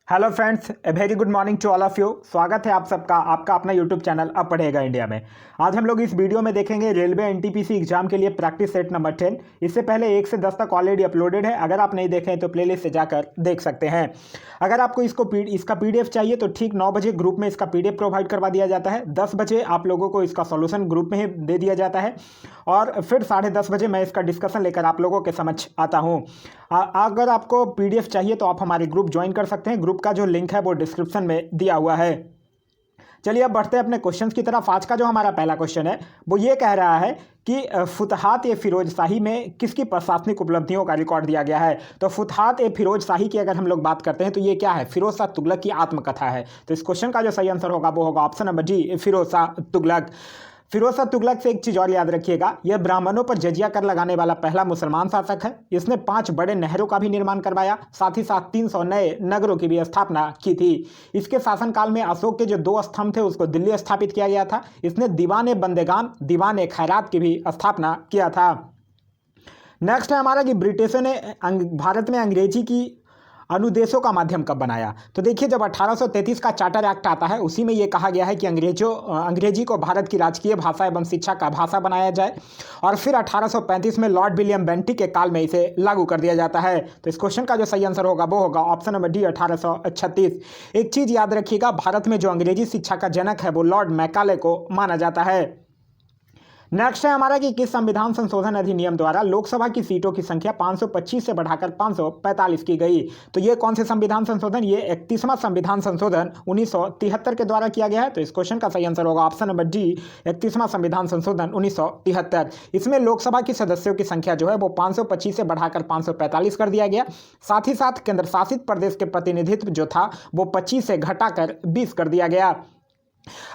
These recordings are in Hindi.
Hello friends, a very good morning to all of you. स्वागत है आप सबका आपका अपना यूट्यूब चैनल अब पढ़ेगा इंडिया में। आज हम लोग इस वीडियो में देखेंगे रेलवे एनटीपीसी एग्जाम के लिए प्रैक्टिस सेट नंबर 10। इससे पहले 1 से 10 तक ऑलरेडी अपलोडेड है। अगर आप नहीं देखें तो प्लेलिस्ट से जाकर देख सकते हैं। अगर आपको इसका पीडीएफ चाहिए तो ठीक 9 बजे ग्रुप में इसका पीडीएफ प्रोवाइड करवा दिया जाता है। 10 बजे आप लोगों को इसका सॉल्यूशन ग्रुप में ही दे दिया जाता है और फिर 10:30 बजे मैं इसका डिस्कशन लेकर आप लोगों के समक्ष आता हूँ। अगर आपको पीडीएफ चाहिए तो आप हमारे ग्रुप ज्वाइन कर सकते हैं। ग्रुप का जो लिंक है वो डिस्क्रिप्शन में दिया हुआ है। चलिए अब बढ़ते हैं अपने क्वेश्चंस की तरफ। आज का जो हमारा पहला क्वेश्चन है वो ये कह रहा है कि फुतहात ए फिरोज शाही में किसकी प्रशासनिक उपलब्धियों का रिकॉर्ड दिया गया है। तो फुतहात ए फिरोज शाही की अगर हम लोग बात करते हैं तो ये क्या है, फिरोज शाह तुगलक की आत्मकथा है। तो इस क्वेश्चन का जो सही आंसर होगा वो होगा option number D, Firoz Shah Tughlaq. Firoz Shah Tughlaq से एक चीज़ और याद रखिएगा, यह ब्राह्मणों पर जजिया कर लगाने वाला पहला मुसलमान शासक है। इसने 5 बड़े नहरों का भी निर्माण करवाया, साथ ही साथ 300 नए नगरों की भी स्थापना की थी। इसके शासनकाल में अशोक के जो 2 स्तंभ थे उसको दिल्ली स्थापित किया गया था। इसने दीवान बंदेगान, दीवान खैरात की भी स्थापना किया था। नेक्स्ट है हमारा कि ब्रिटिशों ने भारत में अंग्रेजी की अनुदेशों का माध्यम कब बनाया। तो देखिए, जब 1833 का चार्टर एक्ट आता है उसी में ये कहा गया है कि अंग्रेजी को भारत की राजकीय भाषा एवं शिक्षा का भाषा बनाया जाए और फिर 1835 में लॉर्ड विलियम बेंटिक के काल में इसे लागू कर दिया जाता है। तो इस क्वेश्चन का जो सही आंसर होगा वो होगा ऑप्शन नंबर डी, 1836। एक चीज़ याद रखिएगा, भारत में जो अंग्रेजी शिक्षा का जनक है वो लॉर्ड मैकाले को माना जाता है। नेक्स्ट है हमारा कि किस संविधान संशोधन अधिनियम द्वारा लोकसभा की सीटों की संख्या 525 से बढ़ाकर 545 की गई। तो ये कौन से संविधान संशोधन, ये 31वां संविधान संशोधन 1973 के द्वारा किया गया है। तो इस क्वेश्चन का सही आंसर होगा ऑप्शन नंबर डी, 31वां संविधान संशोधन 1973। इसमें लोकसभा की सदस्यों की संख्या जो है वो 525 से बढ़ाकर 545 कर दिया गया। साथ ही साथ केंद्र शासित प्रदेश के प्रतिनिधित्व जो था वो 25 से घटाकर 20 कर दिया गया।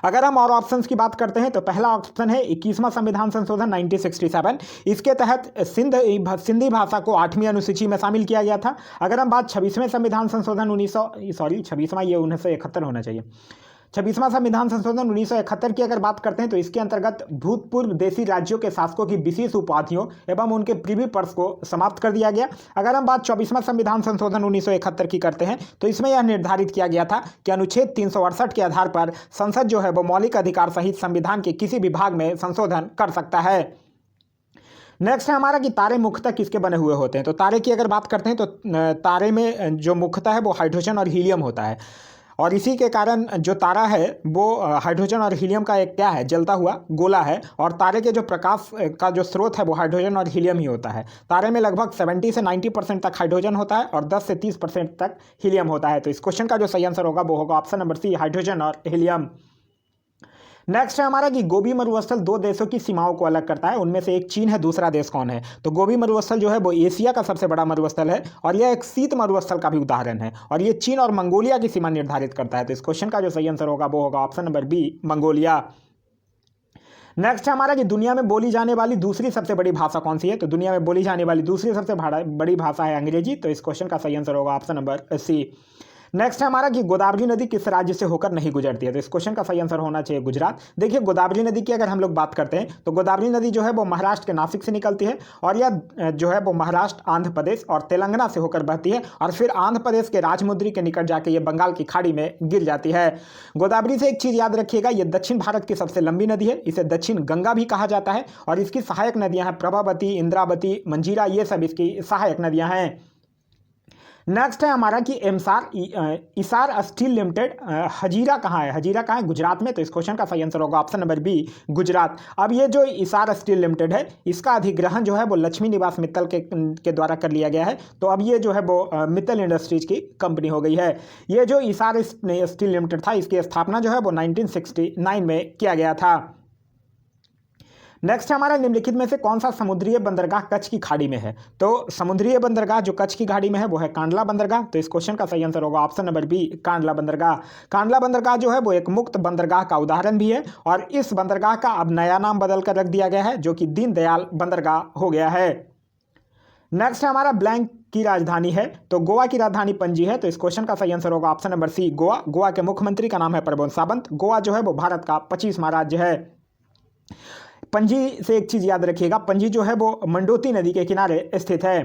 अगर हम और ऑप्शंस की बात करते हैं तो पहला ऑप्शन है 21वां संविधान संशोधन 1967। इसके तहत सिंधी भाषा को 8वीं अनुसूची में शामिल किया गया था। अगर हम बात 26वें संविधान संशोधन 1971 होना चाहिए, 26वां संविधान संशोधन 1971 की अगर बात करते हैं तो इसके अंतर्गत भूतपूर्व देशी राज्यों के शासकों की विशेष उपाधियों एवं उनके प्रीवी पर्स को समाप्त कर दिया गया। अगर हम बात 24वां संविधान संशोधन 1971 की करते हैं तो इसमें यह निर्धारित किया गया था कि अनुच्छेद 368 के आधार पर संसद जो है वो मौलिक अधिकार सहित संविधान के किसी भी भाग में संशोधन कर सकता है। नेक्स्ट है हमारा कि तारे मुख्यतः किसके बने हुए होते हैं। तो तारे की अगर बात करते हैं तो तारे में जो मुख्यतः है वो हाइड्रोजन और हीलियम होता है और इसी के कारण जो तारा है वो हाइड्रोजन और हीलियम का एक क्या है, जलता हुआ गोला है। और तारे के जो प्रकाश का जो स्रोत है वो हाइड्रोजन और हीलियम ही होता है। तारे में लगभग 70 से 90% तक हाइड्रोजन होता है और 10 से 30% तक हीलियम होता है। तो इस क्वेश्चन का जो सही आंसर होगा वो होगा ऑप्शन नंबर सी, हाइड्रोजन और हीलियम। नेक्स्ट है हमारा कि गोबी मरुस्थल 2 देशों की सीमाओं को अलग करता है, उनमें से एक चीन है, दूसरा देश कौन है। तो गोबी मरुस्थल जो है वो एशिया का सबसे बड़ा मरुस्थल है और यह एक शीत मरुस्थल का भी उदाहरण है और ये चीन और मंगोलिया की सीमा निर्धारित करता है। तो इस क्वेश्चन का जो सही आंसर होगा वो होगा option number B, Mongolia. Next है हमारा कि दुनिया में बोली जाने वाली दूसरी सबसे बड़ी भाषा कौन सी है। तो दुनिया में बोली जाने वाली दूसरी सबसे बड़ी भाषा है अंग्रेजी। तो इस क्वेश्चन का सही आंसर होगा ऑप्शन नंबर सी। नेक्स्ट है हमारा कि गोदावरी नदी किस राज्य से होकर नहीं गुजरती है। तो इस क्वेश्चन का सही आंसर होना चाहिए गुजरात। देखिए, गोदावरी नदी की अगर हम लोग बात करते हैं तो गोदावरी नदी जो है वो महाराष्ट्र के नासिक से निकलती है और यह जो है वो महाराष्ट्र, आंध्र प्रदेश और तेलंगाना से होकर बहती है और फिर आंध्र प्रदेश के राजमुंद्री के निकट जाके ये बंगाल की खाड़ी में गिर जाती है। गोदावरी से एक चीज़ याद रखिएगा, ये दक्षिण भारत की सबसे लंबी नदी है, इसे दक्षिण गंगा भी कहा जाता है और इसकी सहायक नदियाँ हैं प्रभावती, इंद्रावती, मंजीरा, ये सब इसकी सहायक नदियाँ हैं। नेक्स्ट है हमारा कि इसार स्टील लिमिटेड हजीरा कहाँ है। हजीरा कहाँ है, गुजरात में। तो इस क्वेश्चन का सही आंसर होगा ऑप्शन नंबर बी, गुजरात। अब ये जो इसार स्टील लिमिटेड है इसका अधिग्रहण जो है वो लक्ष्मी निवास मित्तल के द्वारा कर लिया गया है। तो अब ये जो है वो मित्तल इंडस्ट्रीज की कंपनी हो गई है। ये जो इसार स्टील लिमिटेड था इसकी स्थापना जो है वो 1969 में किया गया था। नेक्स्ट हमारा निम्नलिखित में से कौन सा समुद्रीय बंदरगाह कच्छ की खाड़ी में है। तो समुद्रीय बंदरगाह जो कच्छ की खाड़ी में है वो है कांडला बंदरगाह। तो इस क्वेश्चन का सही आंसर होगा ऑप्शन नंबर बी, कांडला बंदरगाह। कांडला बंदरगाह जो है वो एक मुक्त बंदरगाह का उदाहरण भी है और इस बंदरगाह का अब नया नाम बदल कर रख दिया गया है जो कि दीनदयाल बंदरगाह हो गया है। नेक्स्ट है हमारा ब्लैंक की राजधानी है। तो गोवा की राजधानी पणजी है। तो इस क्वेश्चन का सही आंसर होगा option number C, Goa. Goa के मुख्यमंत्री का नाम है प्रमोद सावंत। गोवा जो है वो भारत का 25वां राज्य है। पणजी से एक चीज़ याद रखिएगा, पणजी जो है वो मंडोती नदी के किनारे स्थित है।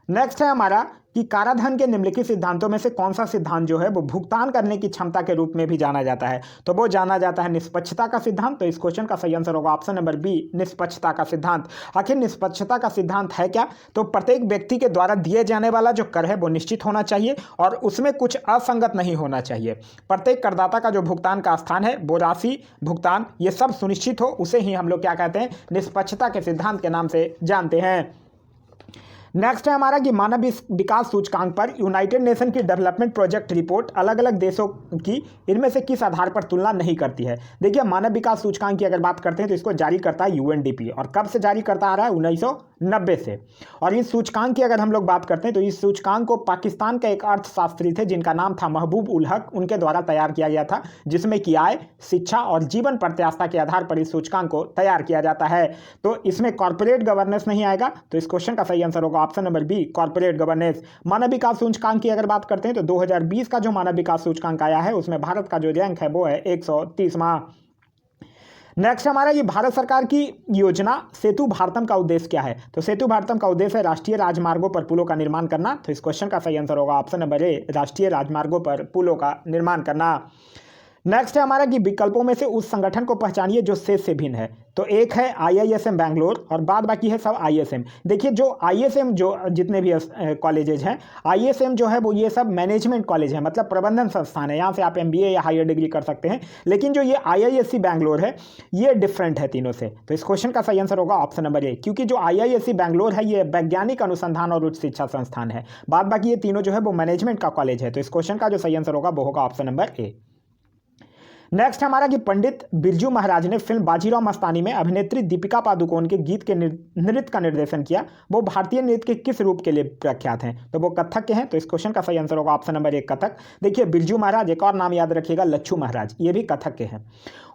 नेक्स्ट है हमारा कि काराधन के निम्नलिखित सिद्धांतों में से कौन सा सिद्धांत जो है वो भुगतान करने की क्षमता के रूप में भी जाना जाता है, तो वो जाना जाता है निष्पक्षता का सिद्धांत। तो इस क्वेश्चन का सही आंसर होगा ऑप्शन नंबर बी, निष्पक्षता का सिद्धांत। आखिर निष्पक्षता का सिद्धांत है क्या? तो प्रत्येक व्यक्ति के द्वारा दिए जाने वाला जो कर है वो निश्चित होना चाहिए और उसमें कुछ असंगत नहीं होना चाहिए। प्रत्येक करदाता का जो भुगतान का स्थान है, वो राशि, भुगतान, ये सब सुनिश्चित हो, उसे ही हम लोग क्या कहते हैं, निष्पक्षता के सिद्धांत के नाम से जानते हैं। नेक्स्ट है हमारा कि मानव विकास सूचकांक पर यूनाइटेड नेशन की डेवलपमेंट प्रोजेक्ट रिपोर्ट अलग अलग देशों की इनमें से किस आधार पर तुलना नहीं करती है। देखिए, मानव विकास सूचकांक की अगर बात करते हैं तो इसको जारी करता है यूएनडीपी, और कब से जारी करता आ रहा है, 1990 से। और इस सूचकांक की अगर हम लोग बात करते हैं तो इस सूचकांक को पाकिस्तान के एक अर्थशास्त्री थे जिनका नाम था महबूब उल हक, उनके द्वारा तैयार किया गया था, जिसमें कि आय, शिक्षा और जीवन प्रत्याशा के आधार पर इस सूचकांक को तैयार किया जाता है। तो इसमें कॉर्पोरेट गवर्नेंस नहीं आएगा, तो इस क्वेश्चन का सही आंसर होगा option number B, corporate governance. मानव विकास सूचकांक की अगर बात करते हैं तो 2020 का जो मानव विकास सूचकांक आया है उसमें भारत का जो रैंक है वो है 130वां। नेक्स्ट हमारा ये भारत सरकार की योजना सेतु भारतम का उद्देश्य क्या है। तो सेतु भारतम का उद्देश्य है राष्ट्रीय राजमार्गों पर पुलों का निर्माण करना। तो इस क्वेश्चन का सही आंसर होगा ऑप्शन नंबर ए, राष्ट्रीय राजमार्गों पर पुलों का निर्माण करना। नेक्स्ट है हमारा कि विकल्पों में से उस संगठन को पहचानिए जो शेष से भिन्न है। तो एक है आईआईएसएम बैंगलोर और बाद बाकी है सब आईएसएम। देखिए, जो आईएसएम जो जितने भी कॉलेजेज हैं, आईएसएम जो है वो ये सब मैनेजमेंट कॉलेज है, मतलब प्रबंधन संस्थान है, यहाँ से आप एमबीए या हायर डिग्री कर सकते हैं। लेकिन जो ये आईआईएससी बैंगलोर है ये डिफरेंट है तीनों से। तो इस क्वेश्चन का सही आंसर होगा ऑप्शन नंबर ए, क्योंकि जो आईआईएससी बैंगलोर है ये वैज्ञानिक अनुसंधान और उच्च शिक्षा संस्थान है, बाद बाकी ये तीनों जो है वो मैनेजमेंट का कॉलेज है। तो इस क्वेश्चन का जो सही आंसर होगा वो होगा ऑप्शन नंबर ए। नेक्स्ट हमारा कि पंडित बिरजू महाराज ने फिल्म बाजीराव मस्तानी में अभिनेत्री दीपिका पादुकोण के गीत के नृत्य का निर्देशन किया, वो भारतीय नृत्य के किस रूप के लिए प्रख्यात हैं। तो वो कथक के हैं। तो इस क्वेश्चन का सही आंसर होगा ऑप्शन नंबर एक, कथक। देखिए, बिरजू महाराज, एक और नाम याद रखिएगा लच्छू महाराज, ये भी कथक के हैं।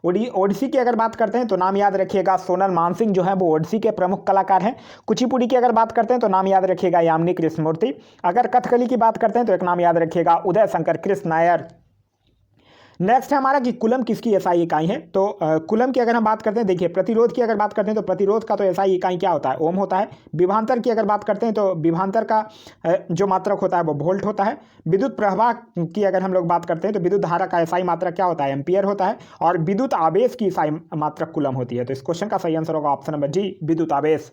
ओडिसी की अगर बात करते हैं तो नाम याद रखिएगा सोनल मानसिंह जो है वो ओडिसी के प्रमुख कलाकार हैं। कुचिपुड़ी की अगर बात करते हैं तो नाम याद रखिएगा यामिनी कृष्णमूर्ति। अगर कथकली की बात करते हैं तो एक नाम याद रखिएगा उदय शंकर कृष्ण नायर। नेक्स्ट है हमारा कि कुलम किसकी एसआई इकाई है। तो कुलम की अगर हम बात करते हैं, देखिए प्रतिरोध की अगर बात करते हैं तो प्रतिरोध का तो एसआई इकाई क्या होता है, ओम होता है। विभवांतर की अगर बात करते हैं तो विभवांतर का जो मात्रक होता है वो वोल्ट होता है। विद्युत प्रवाह की अगर हम लोग बात करते हैं तो विद्युत धारा का एसआई मात्रक क्या होता है, एम्पियर होता है। और विद्युत आवेश की एसआई मात्रक कुलम होती है। तो इस क्वेश्चन का सही आंसर होगा ऑप्शन नंबर जी, विद्युत आवेश।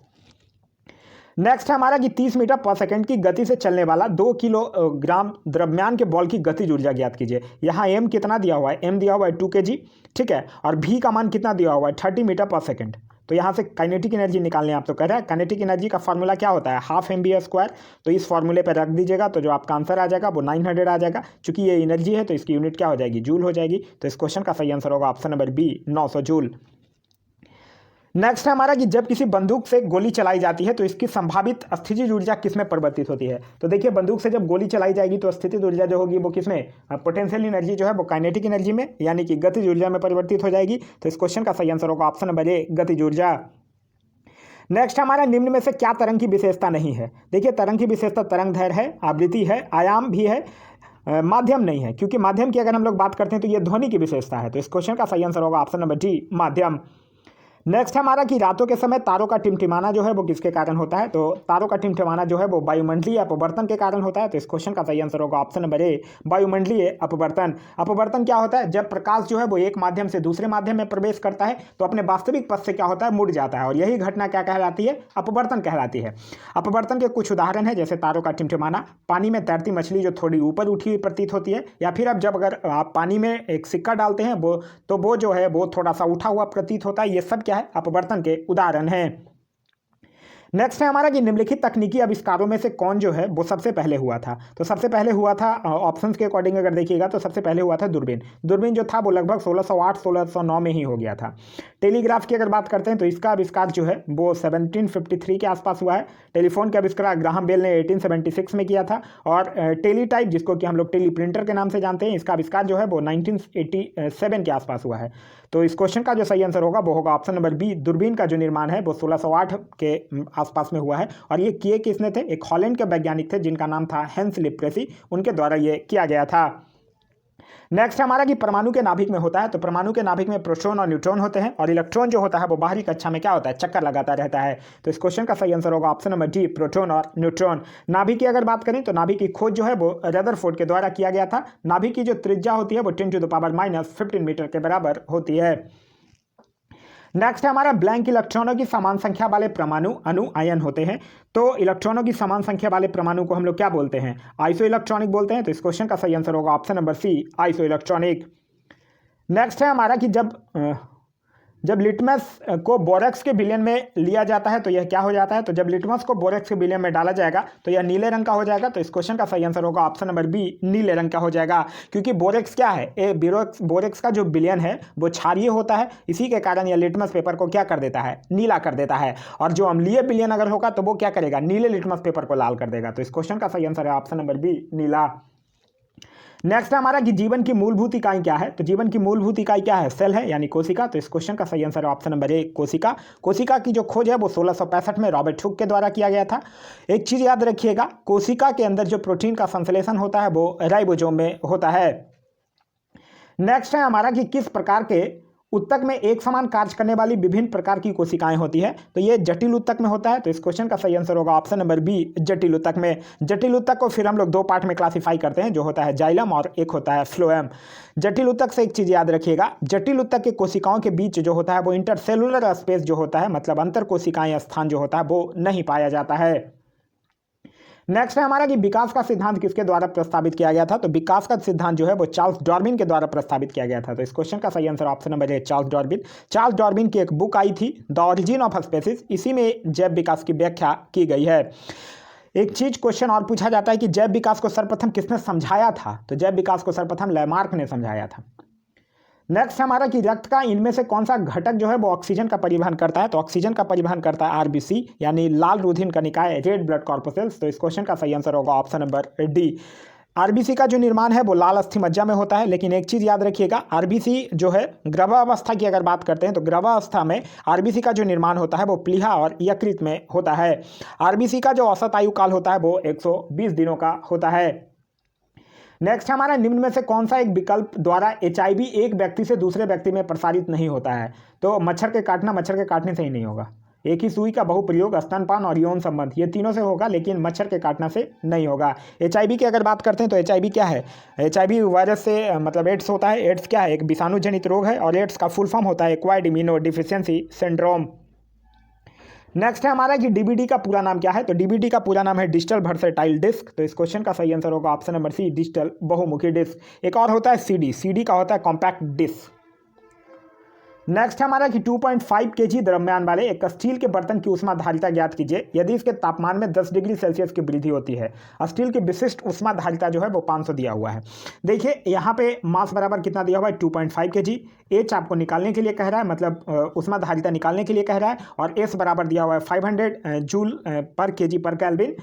नेक्स्ट है हमारा कि 30 मीटर पर सेकंड की गति से चलने वाला 2 किलोग्राम द्रव्यमान के बॉल की गतिज ऊर्जा ज्ञात कीजिए। यहाँ एम कितना दिया हुआ है, एम दिया हुआ है 2 kg, ठीक है। और भी का मान कितना दिया हुआ है, 30 मीटर पर सेकंड। तो यहाँ से काइनेटिक एनर्जी निकालने आप तो कह रहे हैं। काइनेटिक एनर्जी का फॉर्मूला क्या होता है, हाफ mv²। तो इस फॉर्मूले पर रख दीजिएगा तो जो आपका आंसर आ जाएगा वो 900 आ जाएगा। चूंकि ये एनर्जी है तो इसकी यूनिट क्या हो जाएगी, जूल हो जाएगी। तो इस क्वेश्चन का सही आंसर होगा option number B, 900 joule. Next है हमारा कि जब किसी बंदूक से गोली चलाई जाती है तो इसकी संभावित स्थितिज ऊर्जा किसमें परिवर्तित होती है। तो देखिए, बंदूक से जब गोली चलाई जाएगी तो स्थितिज ऊर्जा जो होगी वो किसमें, पोटेंशियल एनर्जी जो है वो काइनेटिक एनर्जी में यानी कि गतिज ऊर्जा में परिवर्तित हो जाएगी। तो इस क्वेश्चन का सही आंसर होगा ऑप्शन नंबर ए, गतिज ऊर्जा। नेक्स्ट हमारा निम्न में से क्या तरंग की विशेषता नहीं है। देखिए, तरंग की विशेषता तरंग दैर्घ्य है, आवृत्ति है, आयाम भी है, माध्यम नहीं है, क्योंकि माध्यम की अगर हम लोग बात करते हैं तो ये ध्वनि की विशेषता है। तो इस क्वेश्चन का सही आंसर होगा ऑप्शन नंबर डी, माध्यम। नेक्स्ट हमारा कि रातों के समय तारों का टिमटिमाना जो है वो किसके कारण होता है। तो तारों का टिमटिमाना जो है वो वायुमंडलीय अपवर्तन के कारण होता है। तो इस क्वेश्चन का सही आंसर होगा ऑप्शन नंबर ए, वायुमंडलीय अपवर्तन। अपवर्तन क्या होता है, जब प्रकाश जो है वो एक माध्यम से दूसरे माध्यम में प्रवेश करता है तो अपने वास्तविक पथ से क्या होता है, मुड़ जाता है, और यही घटना क्या कहलाती है, अपवर्तन कहलाती है। अपवर्तन के कुछ उदाहरण है जैसे तारों का टिमटिमाना, पानी में तैरती मछली जो थोड़ी ऊपर उठी हुई प्रतीत होती है, या फिर अब जब अगर आप पानी में एक सिक्का डालते हैं वो जो है वो थोड़ा सा उठा हुआ प्रतीत होता है। ये सब क्या है, अपवर्तन के उदाहरण हैं। नेक्स्ट है हमारा कि निम्नलिखित तकनीकी आविष्कारों में से कौन जो है वो सबसे पहले हुआ था। तो सबसे पहले हुआ था, ऑप्शंस के अकॉर्डिंग अगर देखिएगा तो सबसे पहले हुआ था दूरबीन। दूरबीन जो था वो लगभग 1608-1609 में ही हो गया था। टेलीग्राफ की अगर बात करते हैं तो इसका आविष्कार जो है वो 1753 के आसपास हुआ है। टेलीफोन का आविष्कार ग्राहम बेल ने 1876 में किया था। और टेलीटाइप, जिसको कि हम लोग टेली प्रिंटर के नाम से जानते हैं, इसका आविष्कार जो है वो 1987 के आसपास हुआ है। तो इस क्वेश्चन का जो सही आंसर होगा वो होगा ऑप्शन नंबर बी, दूरबीन का जो निर्माण है वो 1608 के आसपास में हुआ है। और ये किए किसने थे, एक हॉलैंड के वैज्ञानिक थे जिनका नाम था हेंस लिप्रेसी, उनके द्वारा ये किया गया था। नेक्स्ट है हमारा कि परमाणु के नाभिक में होता है, तो परमाणु के नाभिक में प्रोटॉन और न्यूट्रॉन होते हैं, और इलेक्ट्रॉन जो होता है वो बाहरी कक्षा में क्या होता है, चक्कर लगाता रहता है। तो इस क्वेश्चन का सही आंसर होगा ऑप्शन नंबर डी, प्रोटॉन और न्यूट्रॉन। नाभिक की अगर बात करें तो नाभिक की खोज जो है वो रदरफोर्ड के द्वारा किया गया था। नाभिक की जो त्रिज्या होती है वो 10⁻⁻15 मीटर के बराबर होती है। नेक्स्ट है हमारा ब्लैंक इलेक्ट्रॉनों की समान संख्या वाले परमाणु अणु आयन होते हैं। तो इलेक्ट्रॉनों की समान संख्या वाले परमाणु को हम लोग क्या बोलते हैं, आइसो इलेक्ट्रॉनिक बोलते हैं। तो इस क्वेश्चन का सही आंसर होगा option number C, isoelectronic. Next है हमारा कि जब लिटमस को बोरेक्स के विलयन में लिया जाता है तो यह क्या हो जाता है, तो जब लिटमस को बोरेक्स के विलयन में डाला जाएगा तो यह नीले रंग का हो जाएगा। तो इस क्वेश्चन का सही आंसर होगा ऑप्शन नंबर बी, नीले रंग का हो जाएगा, क्योंकि बोरेक्स क्या है, बोरेक्स का जो विलयन है वो क्षारीय होता है, इसी के कारण यह लिटमस पेपर को क्या कर देता है, नीला कर देता है। और जो अम्लीय विलयन अगर होगा तो वो क्या करेगा, नीले लिटमस पेपर को लाल कर देगा। तो इस क्वेश्चन का सही आंसर है ऑप्शन नंबर बी, नीला। नेक्स्ट है हमारा कि जीवन की मूलभूत इकाई क्या है, तो जीवन की मूलभूत इकाई क्या है, सेल है यानी कोशिका। तो इस क्वेश्चन का सही आंसर है ऑप्शन नंबर ए, कोशिका। कोशिका की जो खोज है वो 1665 में रॉबर्ट हुक के द्वारा किया गया था। एक चीज याद रखिएगा, कोशिका के अंदर जो प्रोटीन का संश्लेषण होता है वो राइबोसोम में होता है। नेक्स्ट है हमारा कि किस प्रकार के उत्तक में एक समान कार्य करने वाली विभिन्न प्रकार की कोशिकाएं होती है, तो ये जटिल उत्तक में होता है। तो इस क्वेश्चन का सही आंसर होगा ऑप्शन नंबर बी, जटिल उत्तक में। जटिल उत्तक को फिर हम लोग दो पार्ट में क्लासिफाई करते हैं, जो होता है जाइलम और एक होता है फ्लोएम। जटिल उत्तक से एक चीज याद रखिएगा, जटिल उत्तक के कोशिकाओं के बीच जो होता है वो इंटरसेलुलर स्पेस जो होता है, मतलब अंतर कोशिकाएं स्थान जो होता है वो नहीं पाया जाता है। नेक्स्ट है हमारा कि विकास का सिद्धांत किसके द्वारा प्रस्तावित किया गया था, तो विकास का सिद्धांत जो है वो चार्ल्स डार्विन के द्वारा प्रस्तावित किया गया था। तो इस क्वेश्चन का सही answer option number A, Charles Darwin. Charles Darwin की एक बुक आई थी द ऑरिजिन ऑफ स्पीशीज, इसी में जैव विकास की व्याख्या की गई है। एक चीज क्वेश्चन और पूछा जाता है कि जैव विकास को सर्वप्रथम किसने समझाया था, तो जैव विकास को सर्वप्रथम लैमार्क ने समझाया था। नेक्स्ट हमारा कि रक्त का इनमें से कौन सा घटक जो है वो ऑक्सीजन का परिवहन करता है, तो ऑक्सीजन का परिवहन करता है आरबीसी यानी लाल रुधिर कणिकाएं, रेड ब्लड कॉर्पसेल्स। तो इस क्वेश्चन का सही आंसर होगा ऑप्शन नंबर डी। आरबीसी का जो निर्माण है वो लाल अस्थि मज्जा में होता है, लेकिन एक चीज़ याद रखिएगा, आरबीसी जो है गर्भावस्था की अगर बात करते हैं तो गर्भावस्था में आरबीसी का जो निर्माण होता है वो प्लीहा और यकृत में होता है। आरबीसी का जो औसत आयु काल होता है वो 120 दिनों का होता है। नेक्स्ट हमारा निम्न में से कौन सा एक विकल्प द्वारा एचआईवी एक व्यक्ति से दूसरे व्यक्ति में प्रसारित नहीं होता है, तो मच्छर के काटने से ही नहीं होगा। एक ही सुई का बहुप्रयोग, स्तनपान और यौन संबंध, ये तीनों से होगा, लेकिन मच्छर के काटने से नहीं होगा। एचआईवी की अगर बात करते हैं तो एचआईवी क्या है, एचआईवी वायरस से मतलब एड्स होता है। एड्स क्या है, एक विषाणु जनित रोग है, और एड्स का फुल फॉर्म होता है acquired immuno deficiency syndrome. Next है हमारा कि डीबीडी का पूरा नाम क्या है, तो डीबीडी का पूरा नाम है डिजिटल वर्सेटाइल डिस्क। तो इस क्वेश्चन का सही आंसर होगा ऑप्शन नंबर सी, डिजिटल बहुमुखी डिस्क। एक और होता है सीडी, सीडी का होता है कॉम्पैक्ट डिस्क। नेक्स्ट हमारा कि 2.5 kg द्रव्यमान वाले एक स्टील के बर्तन की ऊष्माधारिता ज्ञात कीजिए यदि इसके तापमान में 10 डिग्री सेल्सियस की वृद्धि होती है। स्टील की विशिष्ट ऊष्माधारिता जो है वो 500 दिया हुआ है। देखिए यहाँ पे मास बराबर कितना दिया हुआ है, 2.5 kg। एच आपको निकालने के लिए कह रहा है, मतलब ऊष्माधारिता निकालने के लिए कह रहा है, और एस बराबर दिया हुआ है 500 जूल पर kg पर केल्विन।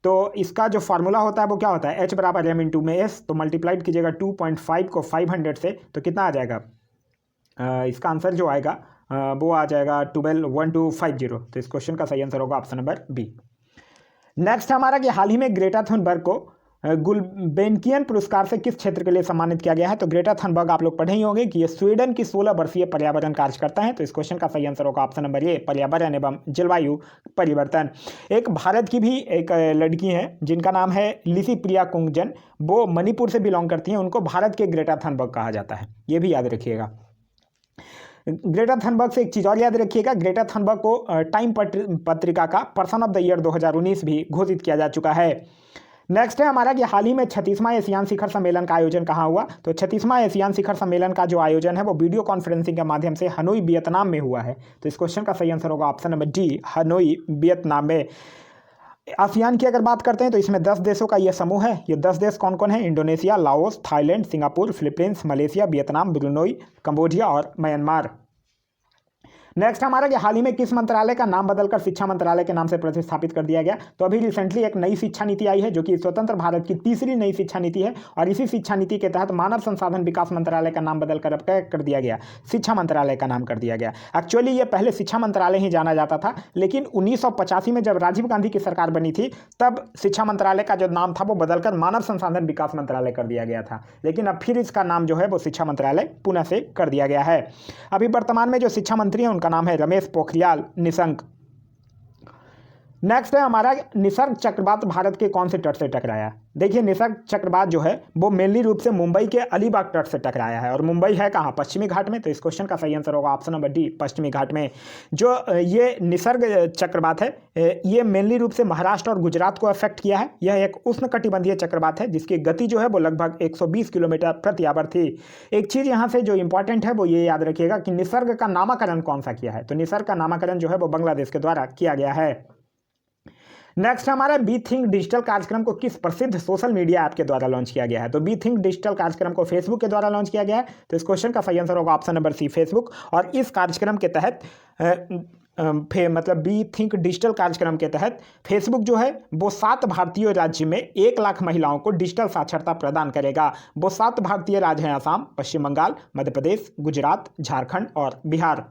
तो इसका जो फार्मूला होता है वो क्या होता है, एच बराबर एम इंटू में एस। तो मल्टीप्लाइड कीजिएगा 2.5 को 500 से, तो कितना आ जाएगा, इसका आंसर जो आएगा वो आ जाएगा 12,1250। तो इस क्वेश्चन का सही आंसर होगा ऑप्शन नंबर बी। नेक्स्ट हमारा कि हाल ही में ग्रेटा थुनबर्ग को गुल्बेनकियन पुरस्कार से किस क्षेत्र के लिए सम्मानित किया गया है, तो ग्रेटा थुनबर्ग आप लोग पढ़े ही होंगे कि ये स्वीडन की 16 वर्षीय पर्यावरण कार्यकर्ता हैं। तो इस क्वेश्चन का सही आंसर होगा ऑप्शन नंबर ए, पर्यावरण एवं जलवायु परिवर्तन। एक भारत की भी एक लड़की हैं जिनका नाम है लिसी प्रिया कुंगजन, वो मणिपुर से बिलोंग करती हैं, उनको भारत के ग्रेटा थुनबर्ग कहा जाता है, ये भी याद रखिएगा। ग्रेटा थनबर्ग से एक चीज़ और याद रखिएगा, ग्रेटा थनबर्ग को टाइम पत्रिका का पर्सन ऑफ द ईयर 2019 भी घोषित किया जा चुका है। नेक्स्ट है हमारा कि हाल ही में 36वां एशियान शिखर सम्मेलन का आयोजन कहाँ हुआ, तो 36वां एशियान शिखर सम्मेलन का जो आयोजन है वो वीडियो कॉन्फ्रेंसिंग के माध्यम से हनोई वियतनाम में हुआ है। तो इस क्वेश्चन का सही आंसर होगा option number D, Hanoi Vietnam में। आसियान की अगर बात करते हैं तो इसमें 10 देशों का यह समूह है। ये 10 देश कौन कौन है, Indonesia, Laos, Thailand, Singapore, Philippines, Malaysia, Vietnam, Brunei, Cambodia और म्यांमार। नेक्स्ट हमारा कि हाल ही में किस मंत्रालय का नाम बदलकर शिक्षा मंत्रालय के नाम से प्रतिस्थापित कर दिया गया। तो अभी रिसेंटली एक नई शिक्षा नीति आई है जो कि स्वतंत्र भारत की तीसरी नई शिक्षा नीति है और इसी शिक्षा नीति के तहत मानव संसाधन विकास मंत्रालय का नाम बदलकर अब क्या कर दिया गया, शिक्षा मंत्रालय का नाम कर दिया गया। एक्चुअली ये पहले शिक्षा मंत्रालय ही जाना जाता था, लेकिन 1985 में जब राजीव गांधी की सरकार बनी थी तब शिक्षा मंत्रालय का जो नाम था वो बदलकर मानव संसाधन विकास मंत्रालय कर दिया गया था, लेकिन अब फिर इसका नाम जो है वो शिक्षा मंत्रालय पुनः से कर दिया गया है। अभी वर्तमान में जो शिक्षा मंत्री हैं उनका नाम है रमेश पोखरियाल निशंक। नेक्स्ट है हमारा निसर्ग चक्रवात भारत के कौन से तट से टकराया। देखिए निसर्ग चक्रवात जो है वो मेनली रूप से मुंबई के अलीबाग तट से टकराया है और मुंबई है कहाँ, पश्चिमी घाट में। तो इस क्वेश्चन का सही आंसर होगा ऑप्शन नंबर डी, पश्चिमी घाट में। जो ये निसर्ग चक्रवात है ये मेनली रूप से महाराष्ट्र और गुजरात को अफेक्ट किया है। यह एक उष्णकटिबंधीय चक्रवात है जिसकी गति जो है वो लगभग 120 किलोमीटर प्रति आवर थी। एक चीज़ यहाँ से जो इंपॉर्टेंट है वो ये याद रखिएगा कि निसर्ग का नामकरण कौन सा किया है। तो निसर्ग का नामकरण जो है वो बांग्लादेश के द्वारा किया गया है। नेक्स्ट हमारा बी थिंक डिजिटल कार्यक्रम को किस प्रसिद्ध सोशल मीडिया ऐप के द्वारा लॉन्च किया गया है। तो बी थिंक डिजिटल कार्यक्रम को फेसबुक के द्वारा लॉन्च किया गया है। तो इस क्वेश्चन का सही आंसर होगा ऑप्शन नंबर सी, फेसबुक। और इस कार्यक्रम के तहत मतलब बी थिंक डिजिटल कार्यक्रम के तहत फेसबुक जो है वो 7 भारतीय राज्य में 1 लाख महिलाओं को डिजिटल साक्षरता प्रदान करेगा। वो 7 भारतीय राज्य हैं असम, पश्चिम बंगाल, मध्य प्रदेश, गुजरात, झारखंड और बिहार।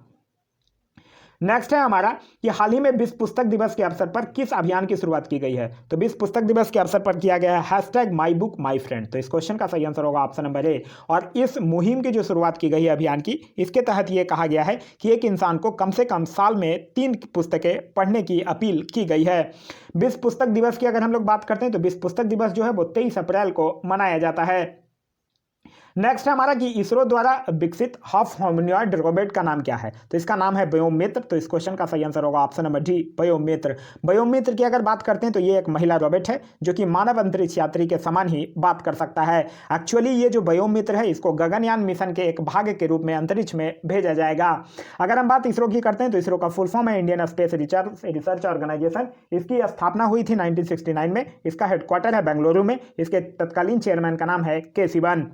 नेक्स्ट है हमारा कि हाल ही में विश्व पुस्तक दिवस के अवसर पर किस अभियान की शुरुआत की गई है। तो विश्व पुस्तक दिवस के अवसर पर किया गया है #MyBookMyFriend। तो इस क्वेश्चन का सही आंसर होगा ऑप्शन नंबर ए। और इस मुहिम की जो शुरुआत की गई है अभियान की, इसके तहत ये कहा गया है कि एक इंसान को कम से कम साल में 3 पुस्तकें पढ़ने की अपील की गई है। विश्व पुस्तक दिवस की अगर हम लोग बात करते हैं तो विश्व पुस्तक दिवस जो है वो 23 अप्रैल को मनाया जाता है। नेक्स्ट है हमारा कि इसरो द्वारा विकसित हाफ ह्यूमनॉइड रोबोट का नाम क्या है। तो इसका नाम है व्योममित्र। तो इस क्वेश्चन का सही आंसर होगा option number D, Vyommitra. Vyommitra की अगर बात करते हैं तो ये एक महिला रोबोट है जो कि मानव अंतरिक्ष यात्री के समान ही बात कर सकता है। एक्चुअली ये जो व्योममित्र है इसको गगनयान मिशन के एक भाग के रूप में अंतरिक्ष में भेजा जाएगा। अगर हम बात इसरो की करते हैं तो इसरो का फुल फॉर्म है इंडियन स्पेस रिसर्च ऑर्गेनाइजेशन। इसकी स्थापना हुई थी 1969 में। इसका हेडक्वार्टर है बेंगलुरु में। इसके तत्कालीन चेयरमैन का नाम है के सिवन।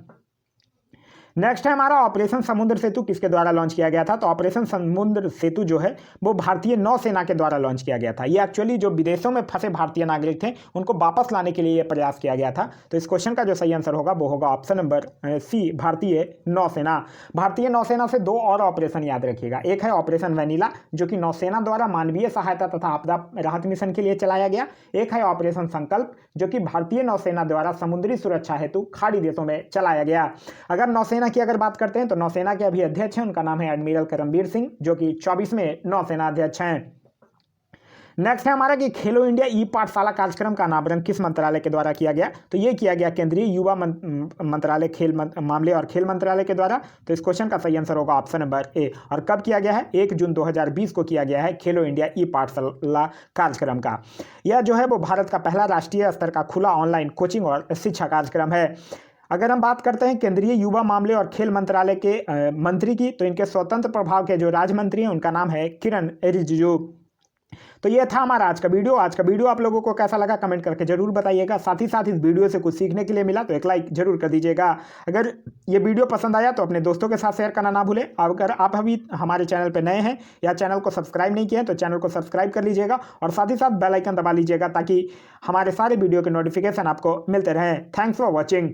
नेक्स्ट है हमारा ऑपरेशन समुद्र सेतु किसके द्वारा लॉन्च किया गया था। तो ऑपरेशन समुद्र सेतु जो है वो भारतीय नौसेना के द्वारा लॉन्च किया गया था। ये एक्चुअली जो विदेशों में फंसे भारतीय नागरिक थे उनको वापस लाने के लिए ये प्रयास किया गया था। तो इस क्वेश्चन का जो सही आंसर होगा वो होगा ऑप्शन नंबर सी, भारतीय नौसेना। भारतीय नौसेना से 2 और ऑपरेशन याद रखिएगा। एक है ऑपरेशन वेनिला जो कि नौसेना द्वारा मानवीय सहायता तथा आपदा राहत मिशन के लिए चलाया गया। एक है ऑपरेशन संकल्प जो कि भारतीय नौसेना द्वारा समुद्री सुरक्षा हेतु खाड़ी देशों में चलाया गया। अगर नौसेना की अगर बात करते हैं तो नौसेना के अभी अध्यक्ष हैं, उनका नाम है एडमिरल करमबीर सिंह जो कि 24वें नौसेना अध्यक्ष हैं। नेक्स्ट है हमारा कि खेलो इंडिया ई पाठशाला कार्यक्रम का अनावरण किस मंत्रालय के द्वारा किया गया। तो ये किया गया केंद्रीय युवा मंत्रालय खेल मामले और खेल मंत्रालय के द्वारा। तो इस क्वेश्चन का सही आंसर होगा ऑप्शन नंबर ए। और कब किया गया है, 1 जून 2020 को किया गया है खेलो इंडिया ई पाठशाला कार्यक्रम का। यह जो है वो भारत का पहला राष्ट्रीय स्तर का खुला ऑनलाइन कोचिंग और शिक्षा कार्यक्रम है। अगर हम बात करते हैं केंद्रीय युवा मामले और खेल मंत्रालय के मंत्री की, तो इनके स्वतंत्र प्रभाव के जो राज्य मंत्री हैं उनका नाम है किरण रिजिजू। तो ये था हमारा आज का वीडियो। आज का वीडियो आप लोगों को कैसा लगा कमेंट करके जरूर बताइएगा। साथ ही साथ इस वीडियो से कुछ सीखने के लिए मिला तो एक लाइक जरूर कर दीजिएगा। अगर ये वीडियो पसंद आया तो अपने दोस्तों के साथ शेयर करना ना भूलें। अगर आप अभी हमारे चैनल पर नए हैं या चैनल को सब्सक्राइब नहीं किए हैं तो चैनल को सब्सक्राइब कर लीजिएगा और साथ ही साथ बेल आइकन दबा लीजिएगा ताकि हमारे सारे वीडियो के नोटिफिकेशन आपको मिलते रहें। Thanks for watching.